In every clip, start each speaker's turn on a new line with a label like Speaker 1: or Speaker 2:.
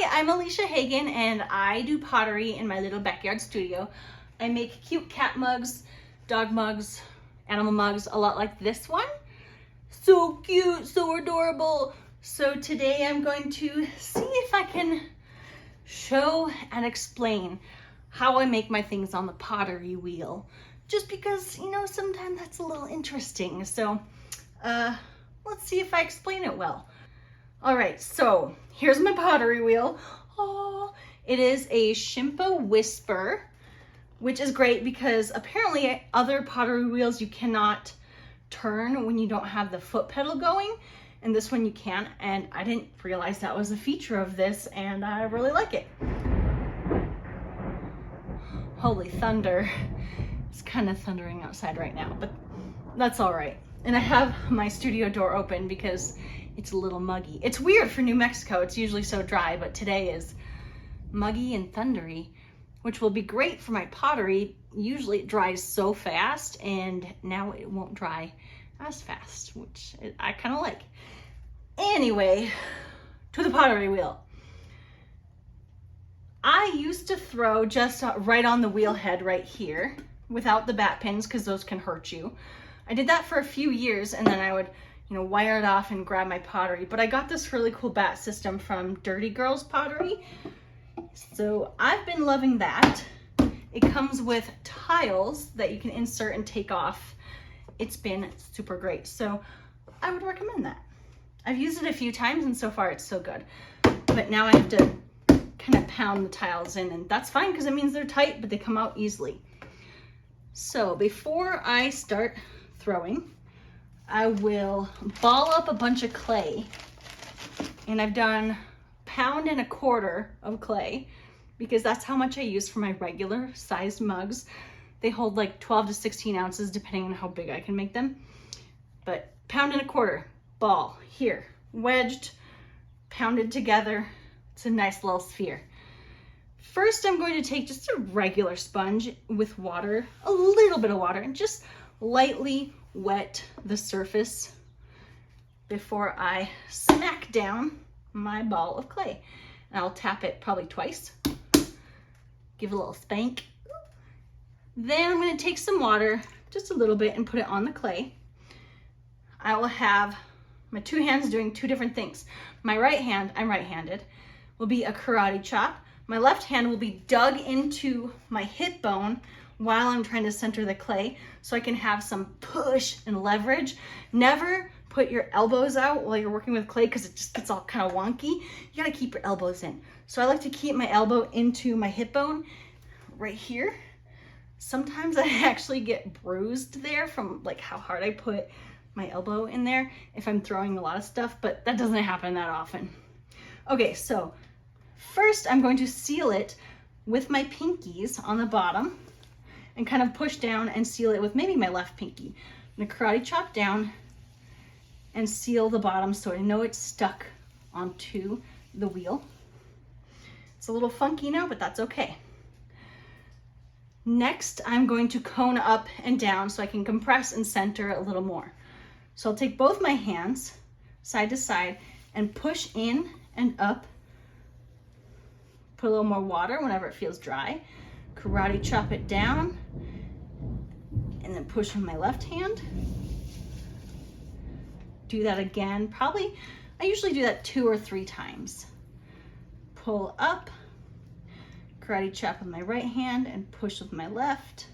Speaker 1: Hi, I'm Alisha Hagen and I do pottery in my little backyard studio. I make cute cat mugs, dog mugs, animal mugs, a lot like this one. So cute, so adorable. So today I'm going to see if I can show and explain how I make my things on the pottery wheel. Just because, you know, sometimes that's a little interesting. So let's see if I explain it well. All right, so here's my pottery wheel. Oh, it is a Shimpo Whisper, which is great because apparently other pottery wheels you cannot turn when you don't have the foot pedal going, and this one you can, and I didn't realize that was a feature of this, and I really like it. Holy thunder. It's kind of thundering outside right now, but that's all right. And I have my studio door open because it's a little muggy. It's weird for New Mexico. It's usually so dry, but today is muggy and thundery, which will be great for my pottery. Usually it dries so fast, and now it won't dry as fast, which I kind of like. Anyway, to the pottery wheel. I used to throw just right on the wheel head right here without the bat pins because those can hurt you. I did that for a few years, and then I would, you know, wire it off and grab my pottery. But I got this really cool bat system from Dirty Girls Pottery. So I've been loving that. It comes with tiles that you can insert and take off. It's been super great. So I would recommend that. I've used it a few times and so far it's so good. But now I have to kind of pound the tiles in, and that's fine because it means they're tight, but they come out easily. So before I start throwing, I will ball up a bunch of clay, and I've done 1.25 pounds of clay because that's how much I use for my regular sized mugs. They hold like 12 to 16 ounces depending on how big I can make them. But 1.25 pounds ball here, wedged, pounded together. It's a nice little sphere. First, I'm going to take just a regular sponge with water, a little bit of water, and just lightly wet the surface before I smack down my ball of clay. And I'll tap it probably twice, give it a little spank. Then I'm going to take some water, just a little bit, and put it on the clay. I will have my two hands doing two different things. My right hand, I'm right-handed, will be a karate chop. My left hand will be dug into my hip bone while I'm trying to center the clay so I can have some push and leverage. Never put your elbows out while you're working with clay because it just gets all kind of wonky. You gotta keep your elbows in. So I like to keep my elbow into my hip bone right here. Sometimes I actually get bruised there from like how hard I put my elbow in there if I'm throwing a lot of stuff, but that doesn't happen that often. Okay, so first I'm going to seal it with my pinkies on the bottom and kind of push down and seal it with maybe my left pinky. I'm gonna karate chop down and seal the bottom so I know it's stuck onto the wheel. It's a little funky now, but that's okay. Next, I'm going to cone up and down so I can compress and center a little more. So I'll take both my hands side to side and push in and up. Put a little more water whenever it feels dry. Karate chop it down, and then push with my left hand. Do that again. I usually do that 2 or 3 times. Pull up, karate chop with my right hand, and push with my left.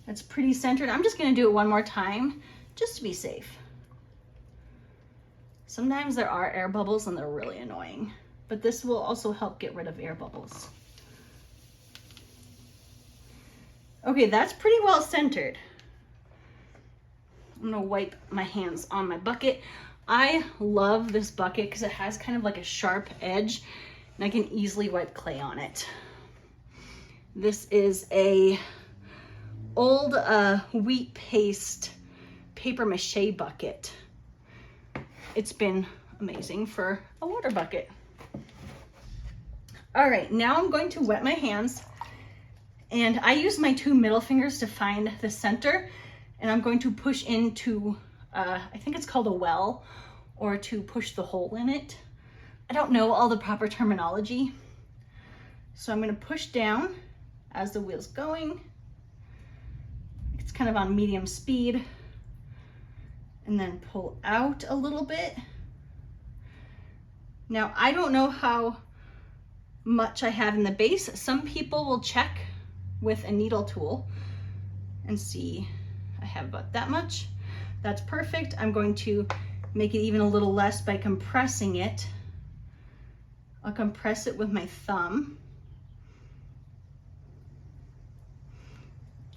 Speaker 1: That's pretty centered. I'm just gonna do it one more time, just to be safe. Sometimes there are air bubbles and they're really annoying, but this will also help get rid of air bubbles. Okay, that's pretty well centered. I'm gonna wipe my hands on my bucket. I love this bucket because it has kind of like a sharp edge and I can easily wipe clay on it. This is a old wheat paste paper mache bucket. It's been amazing for a water bucket. All right, now I'm going to wet my hands, and I use my 2 middle fingers to find the center, and I'm going to push into, I think it's called a well, or to push the hole in it. I don't know all the proper terminology. So I'm going to push down as the wheel's going. It's kind of on medium speed. And then pull out a little bit. Now, I don't know how much I have in the base. Some people will check with a needle tool and see I have about that much. That's perfect. I'm going to make it even a little less by compressing it. I'll compress it with my thumb.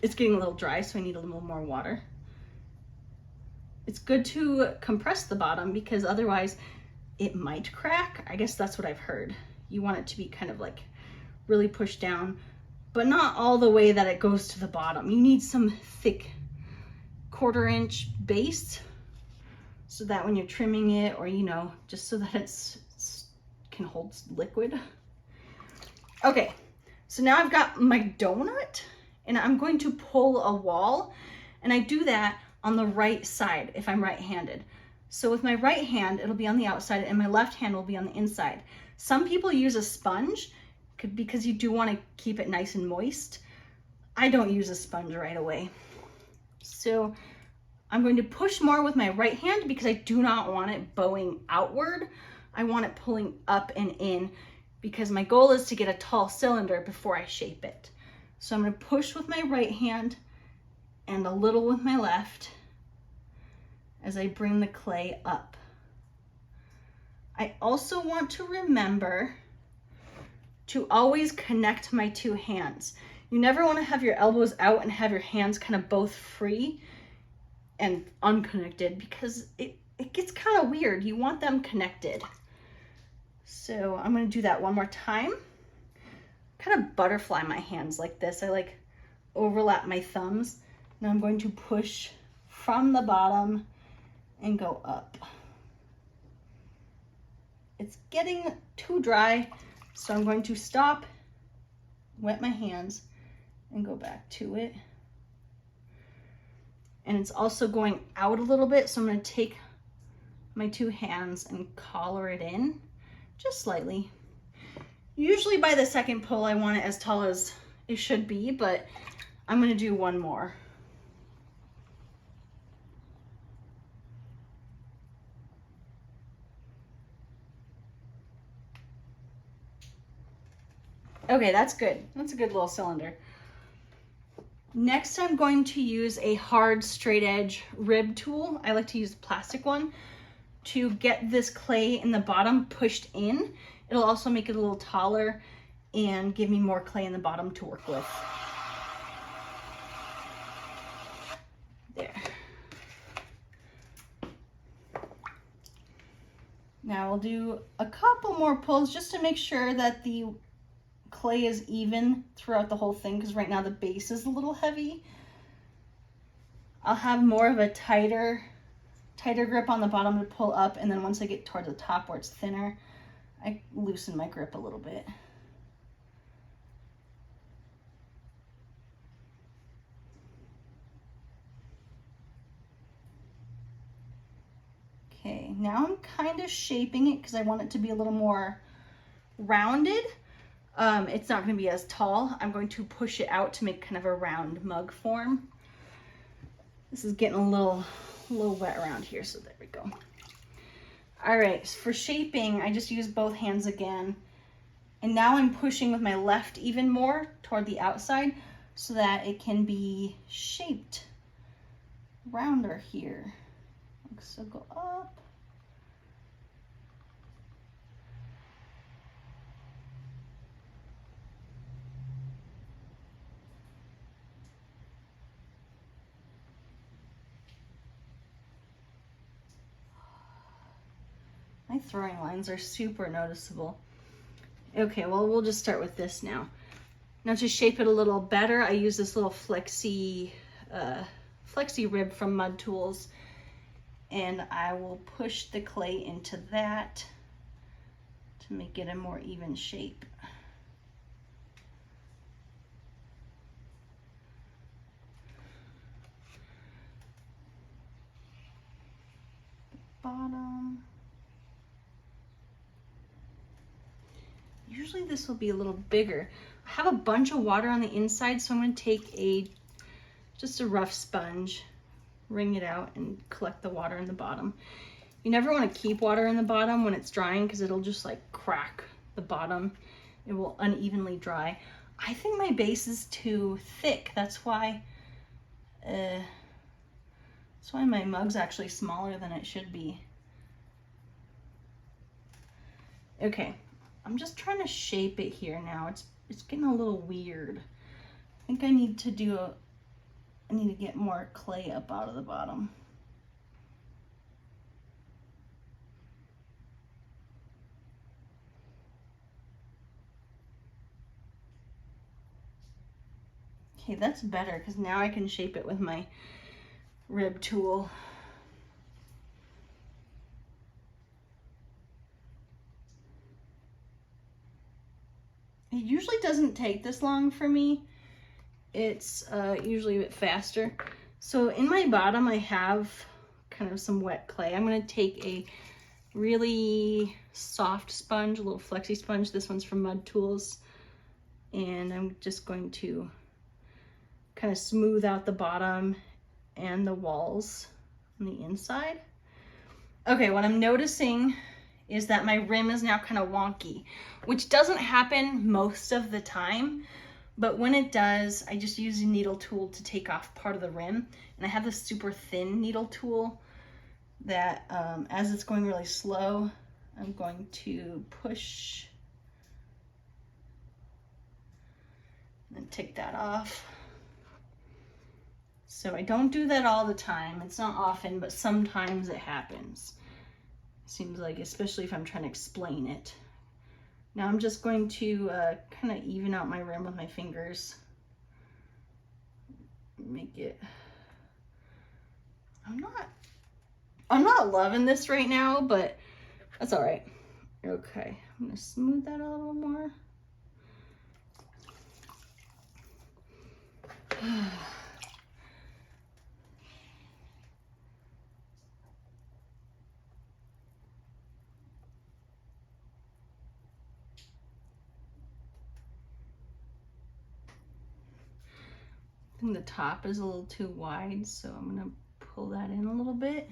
Speaker 1: It's getting a little dry, so I need a little more water. It's good to compress the bottom because otherwise it might crack. I guess that's what I've heard. You want it to be kind of like really pushed down, but not all the way that it goes to the bottom. You need some thick 1/4 inch base so that when you're trimming it, or you know, just so that it's can hold liquid. Okay, so now I've got my donut and I'm going to pull a wall, and I do that on the right side if I'm right-handed. So with my right hand, it'll be on the outside and my left hand will be on the inside. Some people use a sponge because you do want to keep it nice and moist. I don't use a sponge right away. So I'm going to push more with my right hand because I do not want it bowing outward. I want it pulling up and in because my goal is to get a tall cylinder before I shape it. So I'm going to push with my right hand and a little with my left as I bring the clay up. I also want to remember to always connect my two hands. You never want to have your elbows out and have your hands kind of both free and unconnected because it gets kind of weird. You want them connected. So I'm going to do that one more time. Kind of butterfly my hands like this. I like overlap my thumbs. Now I'm going to push from the bottom and go up. It's getting too dry, so I'm going to stop, wet my hands, and go back to it. And it's also going out a little bit, so I'm going to take my two hands and collar it in just slightly. Usually by the second pull, I want it as tall as it should be, but I'm going to do one more. Okay, that's good. That's a good little cylinder. Next, I'm going to use a hard straight edge rib tool. I like to use the plastic one to get this clay in the bottom pushed in. It'll also make it a little taller and give me more clay in the bottom to work with. There. Now we'll do a couple more pulls just to make sure that the clay is even throughout the whole thing, because right now the base is a little heavy. I'll have more of a tighter grip on the bottom to pull up, and then once I get towards the top where it's thinner, I loosen my grip a little bit. Okay, now I'm kind of shaping it because I want it to be a little more rounded. It's not going to be as tall. I'm going to push it out to make kind of a round mug form. This is getting a little wet around here, so there we go. All right, for shaping, I just use both hands again. And now I'm pushing with my left even more toward the outside so that it can be shaped rounder here. So go up. My throwing lines are super noticeable. Okay, well, we'll just start with this now. Now to shape it a little better, I use this little flexi rib from Mud Tools, and I will push the clay into that to make it a more even shape. Bottom. Usually this will be a little bigger. I have a bunch of water on the inside, so I'm gonna take just a rough sponge, wring it out, and collect the water in the bottom. You never want to keep water in the bottom when it's drying because it'll just like crack the bottom. It will unevenly dry. I think my base is too thick. That's why my mug's actually smaller than it should be. Okay, I'm just trying to shape it here now. It's getting a little weird. I think I need to get more clay up out of the bottom. Okay, that's better because now I can shape it with my rib tool. It usually doesn't take this long for me. It's usually a bit faster. So in my bottom, I have kind of some wet clay. I'm gonna take a really soft sponge, a little flexi sponge. This one's from Mud Tools. And I'm just going to kind of smooth out the bottom and the walls on the inside. Okay, what I'm noticing is that my rim is now kind of wonky, which doesn't happen most of the time, but when it does, I just use a needle tool to take off part of the rim. And I have this super thin needle tool that as it's going really slow, I'm going to push and take that off. So I don't do that all the time. It's not often, but sometimes it happens. Seems like, especially if I'm trying to explain it. Now I'm just going to kind of even out my rim with my fingers. Make it, I'm not loving this right now, but that's all right. Okay, I'm gonna smooth that a little more. I think the top is a little too wide, so I'm gonna pull that in a little bit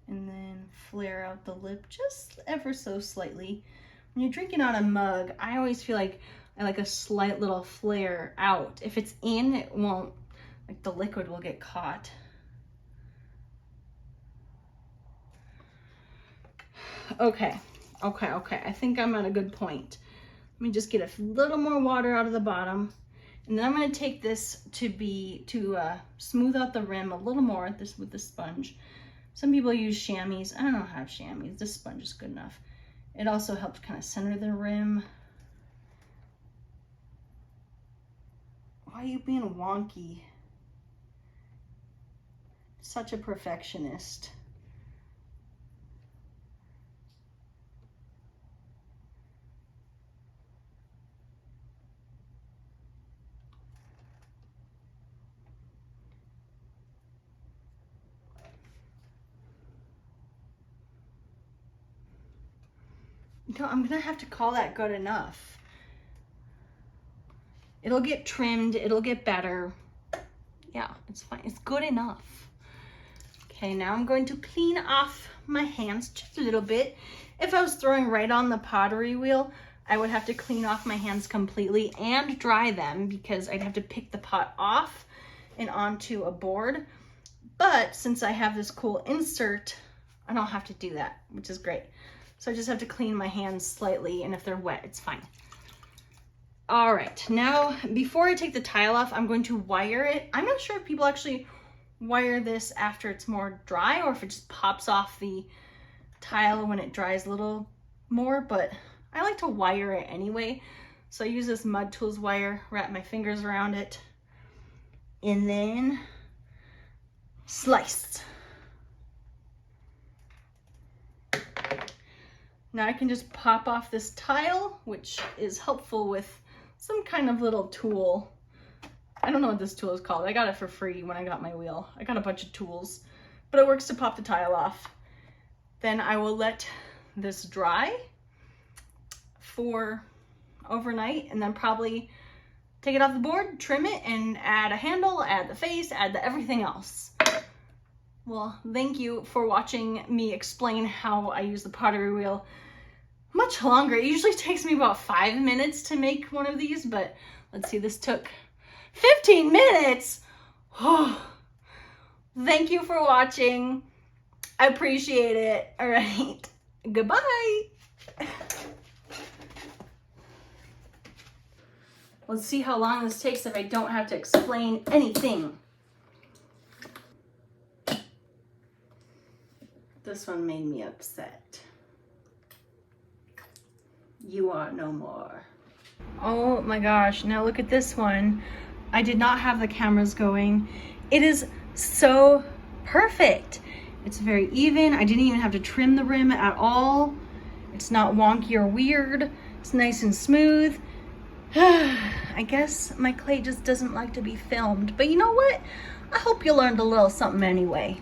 Speaker 1: and then flare out the lip just ever so slightly. When you're drinking out a mug, I always feel like I like a slight little flare out. If it's in, it won't, like the liquid will get caught. Okay. I think I'm at a good point. Let me just get a little more water out of the bottom. And then I'm going to take this to smooth out the rim a little more with the sponge. Some people use chamois. I don't have chamois. This sponge is good enough. It also helps kind of center the rim. Why are you being wonky? Such a perfectionist. No, I'm gonna have to call that good enough. It'll get trimmed, it'll get better. Yeah, it's fine, it's good enough. Okay, now I'm going to clean off my hands just a little bit. If I was throwing right on the pottery wheel, I would have to clean off my hands completely and dry them because I'd have to pick the pot off and onto a board. But since I have this cool insert, I don't have to do that, which is great. So I just have to clean my hands slightly, and if they're wet, it's fine. All right, now before I take the tile off, I'm going to wire it. I'm not sure if people actually wire this after it's more dry or if it just pops off the tile when it dries a little more, but I like to wire it anyway. So I use this Mud Tools wire, wrap my fingers around it, and then slice. Now I can just pop off this tile, which is helpful with some kind of little tool. I don't know what this tool is called. I got it for free when I got my wheel. I got a bunch of tools, but it works to pop the tile off. Then I will let this dry for overnight and then probably take it off the board, trim it, and add a handle, add the face, add the everything else. Well, thank you for watching me explain how I use the pottery wheel much longer. It usually takes me about 5 minutes to make one of these, but let's see, this took 15 minutes. Oh, thank you for watching. I appreciate it. All right, goodbye. Let's see how long this takes if I don't have to explain anything. This one made me upset. You are no more. Oh my gosh, now look at this one. I did not have the cameras going. It is so perfect. It's very even. I didn't even have to trim the rim at all. It's not wonky or weird. It's nice and smooth. I guess my clay just doesn't like to be filmed, but you know what? I hope you learned a little something anyway.